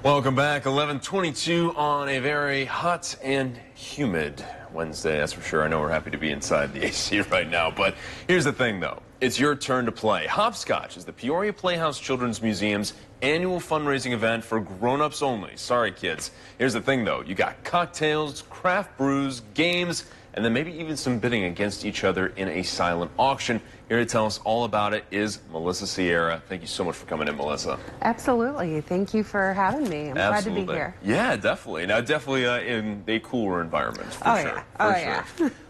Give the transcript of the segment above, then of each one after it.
Welcome back. 11:22 on a very hot and humid Wednesday, that's for sure. I know we're happy to be inside the AC right now, but here's the thing, though. It's your turn to play. Hopscotch is the Peoria Playhouse Children's Museum's annual fundraising event for grown-ups only. Sorry, kids. Here's the thing, though. You got cocktails, craft brews, games, and then maybe even some bidding against each other in a silent auction. Here to tell us all about it is Melissa Sierra. Thank you so much for coming in, Melissa. Absolutely. Thank you for having me. I'm glad to be here. Yeah, definitely. Now, definitely in a cooler environment, for sure. Yeah. Oh, yeah.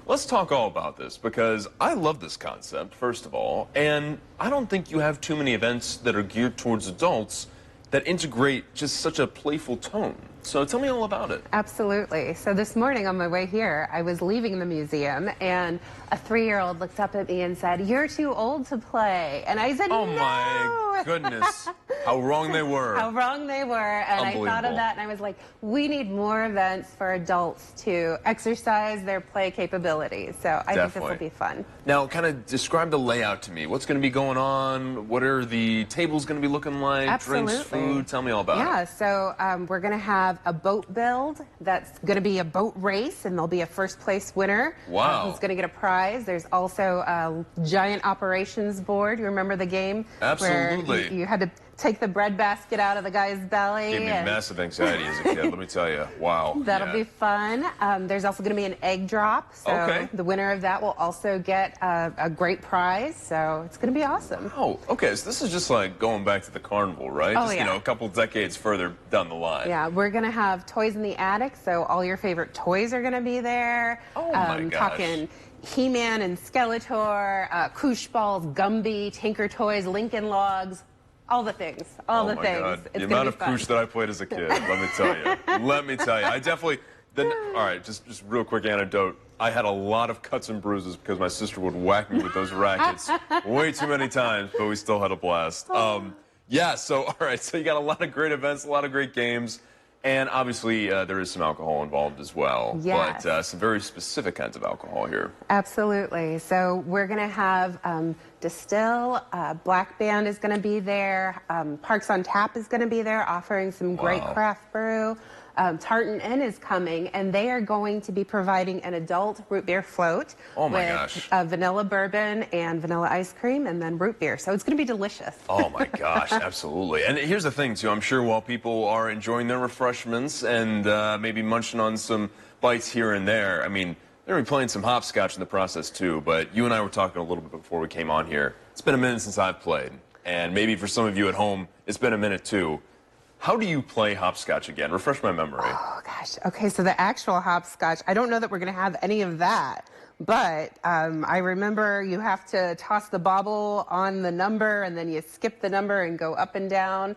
Let's talk all about this, because I love this concept, first of all, and I don't think you have too many events that are geared towards adults that integrate just such a playful tone. So tell me all about it. Absolutely. So this morning on my way here, I was leaving the museum, and a 3-year-old looked up at me and said, "You're too old to play." And I said, "Oh, no. my goodness." How wrong they were. How wrong they were. And I thought of that, and I was like, we need more events for adults to exercise their play capabilities. So I think this will be fun. Now, kind of describe the layout to me. What's going to be going on? What are the tables going to be looking like? Absolutely. Drinks, food? Tell me all about it. Yeah, so we're going to have a boat build. That's going to be a boat race, and there'll be a first place winner. Wow. Who's going to get a prize. There's also a giant operations board. You remember the game? Absolutely. Where you had to take the bread basket out of the guy's belly. Gave me massive anxiety as a kid, let me tell you. Wow. That'll be fun. There's also going to be an egg drop. So the winner of that will also get a great prize. So it's going to be awesome. Oh, okay. So this is just like going back to the carnival, right? Oh, just, yeah. You know, a couple decades further down the line. Yeah, we're going to have toys in the attic. So all your favorite toys are going to be there. Oh, my gosh. Talking He-Man and Skeletor, Koosh Balls, Gumby, Tinker Toys, Lincoln Logs. All the things. All the things. God. It's the amount of Koosh that I played as a kid, let me tell you. Let me tell you. I definitely... all right, just real quick anecdote. I had a lot of cuts and bruises because my sister would whack me with those rackets way too many times, but we still had a blast. Yeah, so, all right, so you got a lot of great events, a lot of great games, and obviously there is some alcohol involved as well. Yes. But some very specific kinds of alcohol here. Absolutely. So we're going to have Distill, Black Band is going to be there, Parks on Tap is going to be there offering some great craft brew. Tartan Inn is coming, and they are going to be providing an adult root beer float with vanilla bourbon and vanilla ice cream and then root beer. So it's going to be delicious. Oh, my gosh, absolutely. And here's the thing, too. I'm sure while people are enjoying their refreshments and maybe munching on some bites here and there, I mean, they're going to be playing some hopscotch in the process, too. But you and I were talking a little bit before we came on here. It's been a minute since I've played. And maybe for some of you at home, it's been a minute, too. How do you play hopscotch again? Refresh my memory. Oh, gosh. Okay, so the actual hopscotch, I don't know that we're going to have any of that. But I remember you have to toss the bauble on the number, and then you skip the number and go up and down.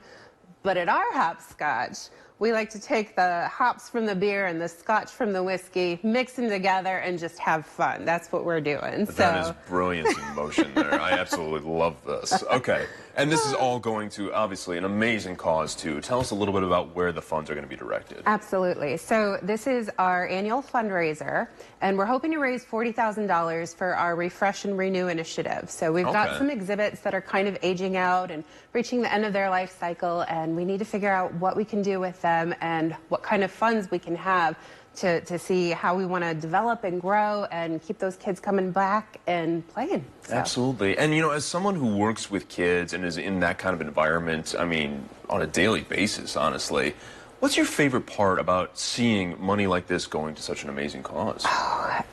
But at our hopscotch, we like to take the hops from the beer and the scotch from the whiskey, mix them together, and just have fun. That's what we're doing. That is brilliance in motion there. I absolutely love this. Okay. And this is all going to, obviously, an amazing cause, too. Tell us a little bit about where the funds are going to be directed. Absolutely. So this is our annual fundraiser, and we're hoping to raise $40,000 for our Refresh and Renew initiative. So we've got some exhibits that are kind of aging out and reaching the end of their life cycle, and we need to figure out what we can do with them and what kind of funds we can have to see how we want to develop and grow and keep those kids coming back and playing. So. Absolutely. And, you know, as someone who works with kids and is in that kind of environment, I mean, on a daily basis, honestly, what's your favorite part about seeing money like this going to such an amazing cause?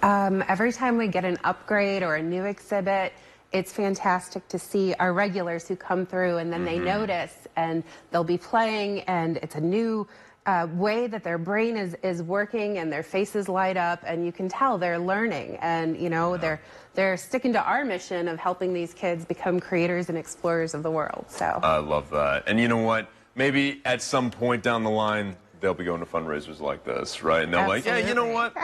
Every time we get an upgrade or a new exhibit, it's fantastic to see our regulars who come through and then they notice and they'll be playing and it's a new way that their brain is working and their faces light up and you can tell they're learning and you know they're sticking to our mission of helping these kids become creators and explorers of the world. So I love that. And you know what? Maybe at some point down the line they'll be going to fundraisers like this, right? And they're like, yeah, you know what?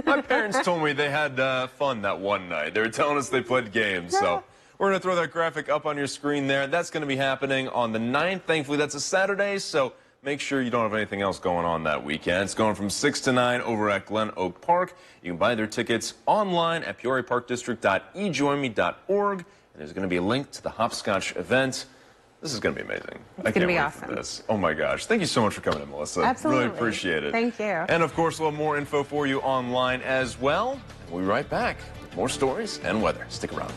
My parents told me they had fun that one night. They were telling us they played games. So we're going to throw that graphic up on your screen there. That's going to be happening on the 9th. Thankfully, that's a Saturday, so make sure you don't have anything else going on that weekend. It's going from 6 to 9 over at Glen Oak Park. You can buy their tickets online at peoriaparkdistrict.ejoinme.org. And there's going to be a link to the hopscotch event. This is going to be amazing. I gonna can't be wait awesome. for this. Oh my gosh. Thank you so much for coming in, Melissa. Absolutely. Really appreciate it. Thank you. And of course, we'll have more info for you online as well. We'll be right back with more stories and weather. Stick around.